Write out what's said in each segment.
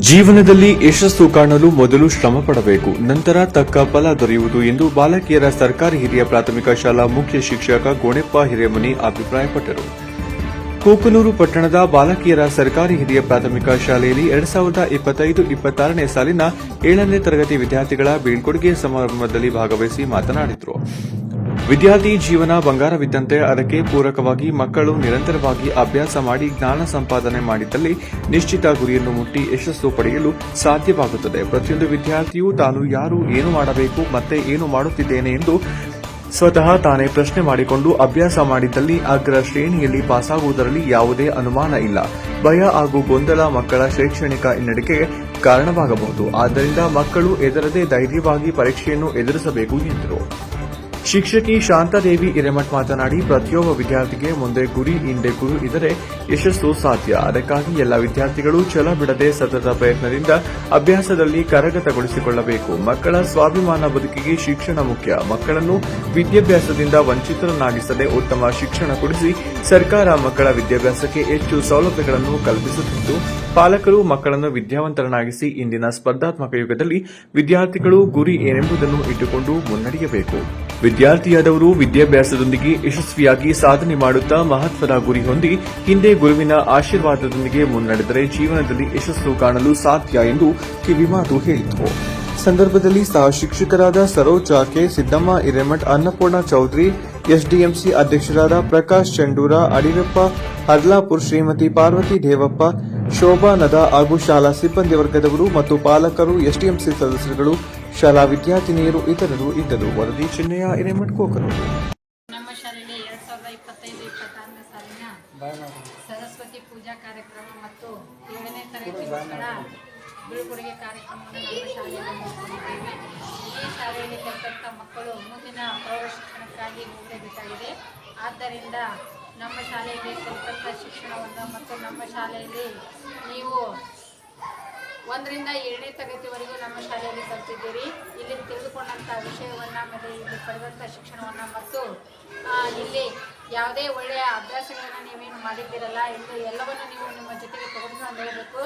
ಜೀವನದಲ್ಲಿ ಯಶಸ್ಸು ಕಾಣಲು ಮೊದಲು ಶ್ರಮ ಪಡಬೇಕು, ನಂತರ ತಕ್ಕ ಫಲ ದೊರೆಯುವುದು ಎಂದು ಬಾಲಕಿಯರ ಸರ್ಕಾರಿ ಹಿರಿಯ ಪ್ರಾಥಮಿಕ ಶಾಲಾ ಮುಖ್ಯ ಶಿಕ್ಷಕ ಗೋಣೆಪ್ಪ ಹಿರೇಮನಿ ಅಭಿಪ್ರಾಯಪಟ್ಟರು. ಕೂಕನೂರು ಪಟ್ಟಣದ ಬಾಲಕಿಯರ ಸರ್ಕಾರಿ ಹಿರಿಯ ಪ್ರಾಥಮಿಕ ಶಾಲೆಯಲ್ಲಿ 2025-26ನೇ ಸಾಲಿನ 7ನೇ ತರಗತಿ ವಿದ್ಯಾರ್ಥಿಗಳ ಬೀಳ್ಕೊಡುಗೆ ಸಮಾರಂಭದಲ್ಲಿ ಭಾಗವಹಿಸಿ ಮಾತನಾಡಿದರು. ವಿದ್ಯಾರ್ಥಿ ಜೀವನ ಬಂಗಾರವಿದ್ದಂತೆ ಅದಕ್ಕೆ ಪೂರಕವಾಗಿ ಮಕ್ಕಳು ನಿರಂತರವಾಗಿ ಅಭ್ಯಾಸ ಮಾಡಿ ಜ್ಞಾನ ಸಂಪಾದನೆ ಮಾಡಿದ್ದಲ್ಲಿ ನಿಶ್ಚಿತ ಗುರಿಯನ್ನು ಮುಟ್ಟಿ ಯಶಸ್ಸು ಪಡೆಯಲು ಸಾಧ್ಯವಾಗುತ್ತದೆ. ಪ್ರತಿಯೊಂದು ವಿದ್ಯಾರ್ಥಿಯೂ ತಾನು ಯಾರು, ಏನು ಮಾಡಬೇಕು, ಮತ್ತೆ ಏನು ಮಾಡುತ್ತಿದ್ದೇನೆ ಎಂದು ಸ್ವತಃ ತಾನೇ ಪ್ರಶ್ನೆ ಮಾಡಿಕೊಂಡು ಅಭ್ಯಾಸ ಮಾಡಿದ್ದಲ್ಲಿ ಅಗ್ರ ಶ್ರೇಣಿಯಲ್ಲಿ ಪಾಸಾಗುವುದರಲ್ಲಿ ಯಾವುದೇ ಅನುಮಾನ ಇಲ್ಲ. ಭಯ ಹಾಗೂ ಗೊಂದಲ ಮಕ್ಕಳ ಶೈಕ್ಷಣಿಕ ಹಿನ್ನಡೆಗೆ ಕಾರಣವಾಗಬಹುದು. ಆದ್ದರಿಂದ ಮಕ್ಕಳು ಹೆದರದೆ ಧೈರ್ಯವಾಗಿ ಪರೀಕ್ಷೆಯನ್ನು ಎದುರಿಸಬೇಕು ಎಂದರು. ಶಿಕ್ಷಕಿ ಶಾಂತಾದೇವಿ ಹಿರೇಮಠ್ ಮಾತನಾಡಿ, ಪ್ರತಿಯೊಬ್ಬ ವಿದ್ಯಾರ್ಥಿಗೆ ಮುಂದೆ ಗುರಿ, ಹಿಂದೆ ಗುರು ಇದ್ದರೆ ಯಶಸ್ಸು ಸಾಧ್ಯ. ಅದಕ್ಕಾಗಿ ಎಲ್ಲ ವಿದ್ಯಾರ್ಥಿಗಳು ಛಲ ಬಿಡದೆ ಸತತ ಪ್ರಯತ್ನದಿಂದ ಅಭ್ಯಾಸದಲ್ಲಿ ಕರಗತಗೊಳಿಸಿಕೊಳ್ಳಬೇಕು. ಮಕ್ಕಳ ಸ್ವಾಭಿಮಾನ ಬದುಕಿಗೆ ಶಿಕ್ಷಣ ಮುಖ್ಯ. ಮಕ್ಕಳನ್ನು ವಿದ್ಯಾಭ್ಯಾಸದಿಂದ ವಂಚಿತರನ್ನಾಗಿಸದೆ ಉತ್ತಮ ಶಿಕ್ಷಣ ಕೊಡಿಸಿ ಸರ್ಕಾರ ಮಕ್ಕಳ ವಿದ್ಯಾಭ್ಯಾಸಕ್ಕೆ ಹೆಚ್ಚು ಸೌಲಭ್ಯಗಳನ್ನು ಕಲ್ಪಿಸುತ್ತಿದ್ದು, ಪಾಲಕರು ಮಕ್ಕಳನ್ನು ವಿದ್ಯಾವಂತರನ್ನಾಗಿಸಿ ಇಂದಿನ ಸ್ಪರ್ಧಾತ್ಮಕ ಯುಗದಲ್ಲಿ ವಿದ್ಯಾರ್ಥಿಗಳು ಗುರಿ ಏನೆಂಬುದನ್ನು ಇಟ್ಟುಕೊಂಡು ಮುನ್ನಡೆಯಬೇಕು. ವಿದ್ಯಾರ್ಥಿಯಾದವರು ವಿದ್ಯಾಭ್ಯಾಸದೊಂದಿಗೆ ಯಶಸ್ವಿಯಾಗಿ ಸಾಧನೆ ಮಾಡುತ್ತಾ ಮಹತ್ವದ ಗುರಿ ಹೊಂದಿ ಹಿಂದೆ ಗುರುವಿನ ಆಶೀರ್ವಾದದೊಂದಿಗೆ ಮುನ್ನಡೆದರೆ ಜೀವನದಲ್ಲಿ ಯಶಸ್ಸು ಕಾಣಲು ಸಾಧ್ಯ ಎಂದು ಕಿವಿಮಾತು ಹೇಳಿದರು. ಸಂದರ್ಭದಲ್ಲಿ ಸಹ ಶಿಕ್ಷಕರಾದ ಸರೋಜ ಕೆ, ಸಿದ್ದಮ್ಮ ಹಿರೇಮಠ್, ಅನ್ನಪೂರ್ಣ ಚೌಧರಿ, ಎಸ್ಡಿಎಂಸಿ ಅಧ್ಯಕ್ಷರಾದ ಪ್ರಕಾಶ್ ಚಂಡೂರ, ಅಡಿರಪ್ಪ ಹರ್ಲಾಪುರ್, ಶ್ರೀಮತಿ ಪಾರ್ವತಿ ದೇವಪ್ಪ, ಶೋಭಾ ನದಾ ಹಾಗೂ ಶಾಲಾ ಸಿಬ್ಬಂದಿ ವರ್ಗದವರು ಮತ್ತು ಪಾಲಕರು, ಎಸ್ಡಿಎಂಸಿ ಸದಸ್ಯರುಗಳು, ಶಾಲಾ ವಿದ್ಯಾರ್ಥಿನಿಯರು ಇತರರು ಇದ್ದರು. ವರದಿ ಚಿನ್ನಯ್ಯ ಹಿರೇಮಠ್, ಕೂಕನೂರು. ನಮ್ಮ ಶಾಲೆಯಲ್ಲಿ 2025-26ನೇ ಸಾಲಿನ ಸರಸ್ವತಿ ಪೂಜಾ ಕಾರ್ಯಕ್ರಮ ಮತ್ತು 7ನೇ ತರಗತಿ ಮಕ್ಕಳ ಬೀಳ್ಕೊಡುಗೆ ಕಾರ್ಯಕ್ರಮವನ್ನು ನಮ್ಮ ಶಾಲೆಯಲ್ಲಿ ಹಮ್ಮಿಕೊಂಡಿದ್ದೇವೆ. ಈ ಶಾಲೆಯಲ್ಲಿ ಕಲಿತಂಥ ಮಕ್ಕಳು ಮುಂದಿನ ಪ್ರೌಢಶಿಕ್ಷಣಕ್ಕಾಗಿ ಹೋಗಲೇಬೇಕಾಗಿದೆ. ಆದ್ದರಿಂದ ನಮ್ಮ ಶಾಲೆಯಲ್ಲಿ ಕಲಿತಂಥ ಶಿಕ್ಷಣವನ್ನು ಮತ್ತು ನಮ್ಮ ಶಾಲೆಯಲ್ಲಿ ನೀವು 1ರಿಂದ 7ನೇ ತರಗತಿವರೆಗೂ ನಮ್ಮ ಶಾಲೆಯಲ್ಲಿ ಕಲಿತಿದ್ದೀರಿ. ಇಲ್ಲಿ ತಿಳಿದುಕೊಂಡಂಥ ವಿಷಯವನ್ನು, ಆಮೇಲೆ ಇಲ್ಲಿ ಪಡೆದಂಥ ಶಿಕ್ಷಣವನ್ನು ಮತ್ತು ಇಲ್ಲಿ ಯಾವುದೇ ಒಳ್ಳೆಯ ಅಭ್ಯಾಸಗಳನ್ನು ನೀವೇನು ಮಾಡಿದ್ದೀರಲ್ಲ, ಇದು ಎಲ್ಲವನ್ನು ನೀವು ನಿಮ್ಮ ಜೊತೆಗೆ ತಗೊಂಡು ಹೋಗಬೇಕು.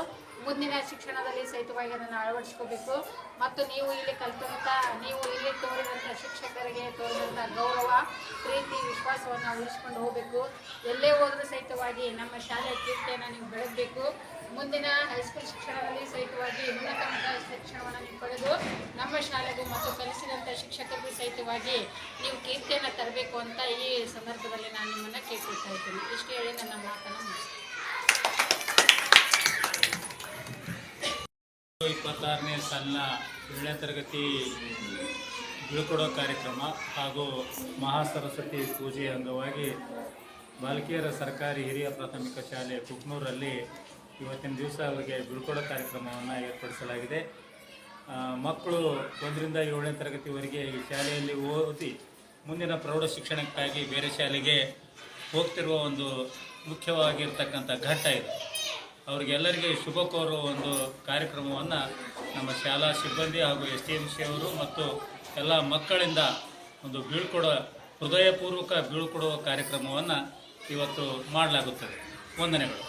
ಮುಂದಿನ ಶಿಕ್ಷಣದಲ್ಲಿ ಸಹಿತವಾಗಿ ಅದನ್ನು ಅಳವಡಿಸ್ಕೋಬೇಕು. ಮತ್ತು ನೀವು ಇಲ್ಲಿ ಕಲಿತಂಥ, ನೀವು ಇಲ್ಲಿ ತೋರಿದಂಥ ಶಿಕ್ಷಕರಿಗೆ ತೋರಿದಂಥ ಗೌರವ, ಪ್ರೀತಿ, ವಿಶ್ವಾಸವನ್ನು ಉಳಿಸ್ಕೊಂಡು ಹೋಗಬೇಕು. ಎಲ್ಲೇ ಹೋದರೂ ಸಹಿತವಾಗಿ ನಮ್ಮ ಶಾಲೆಯ ಕೀರ್ತಿಯನ್ನು ನೀವು ಬೆಳೆಸಬೇಕು. ಮುಂದಿನ ಹೈಸ್ಕೂಲ್ ಶಿಕ್ಷಣದಲ್ಲಿ ಸಹಿತವಾಗಿ ಉನ್ನತ ಮಟ್ಟದ ಶಿಕ್ಷಣವನ್ನು ನೀವು ಪಡೆದು ನಮ್ಮ ಶಾಲೆಗೂ ಮತ್ತು ಕಲಿಸಿದಂಥ ಶಿಕ್ಷಕರಿಗೂ ಸಹಿತವಾಗಿ ನೀವು ಕೀರ್ತಿಯನ್ನು ತರಬೇಕು ಅಂತ ಈ ಸಂದರ್ಭದಲ್ಲಿ ನಾನು ನಿಮ್ಮನ್ನು ಕೇಳ್ಕೊಳ್ತಾ ಇದ್ದೀನಿ. ಇಷ್ಟು ಹೇಳಿ ನನ್ನ ಮಾತನ್ನು ಮುಗಿಸ್ತೀನಿ. 26ನೇ ಸಾಲಿನ 7ನೇ ತರಗತಿ ಬೀಳ್ಕೊಡೋ ಕಾರ್ಯಕ್ರಮ ಹಾಗೂ ಮಹಾಸರಸ್ವತಿ ಪೂಜೆಯ ಅಂಗವಾಗಿ ಬಾಲಕಿಯರ ಸರ್ಕಾರಿ ಹಿರಿಯ ಪ್ರಾಥಮಿಕ ಶಾಲೆ ಕೂಕನೂರಲ್ಲಿ ಇವತ್ತಿನ ದಿವಸ ಅವರಿಗೆ ಬೀಳ್ಕೊಡೋ ಕಾರ್ಯಕ್ರಮವನ್ನು ಏರ್ಪಡಿಸಲಾಗಿದೆ. ಮಕ್ಕಳು 1ರಿಂದ 7ನೇ ತರಗತಿವರೆಗೆ ಈ ಶಾಲೆಯಲ್ಲಿ ಓದಿ ಮುಂದಿನ ಪ್ರೌಢ ಶಿಕ್ಷಣಕ್ಕಾಗಿ ಬೇರೆ ಶಾಲೆಗೆ ಹೋಗ್ತಿರುವ ಒಂದು ಮುಖ್ಯವಾಗಿರ್ತಕ್ಕಂಥ ಘಟ್ಟ ಇದು. ಅವರಿಗೆಲ್ಲರಿಗೆ ಶುಭ ಕೋರುವ ಒಂದು ಕಾರ್ಯಕ್ರಮವನ್ನು ನಮ್ಮ ಶಾಲಾ ಸಿಬ್ಬಂದಿ ಹಾಗೂ STMC ಅವರು ಮತ್ತು ಎಲ್ಲ ಮಕ್ಕಳಿಂದ ಒಂದು ಹೃದಯಪೂರ್ವಕ ಬೀಳ್ಕೊಡುವ ಕಾರ್ಯಕ್ರಮವನ್ನು ಇವತ್ತು ಮಾಡಲಾಗುತ್ತದೆ. ವಂದನೆಗಳು.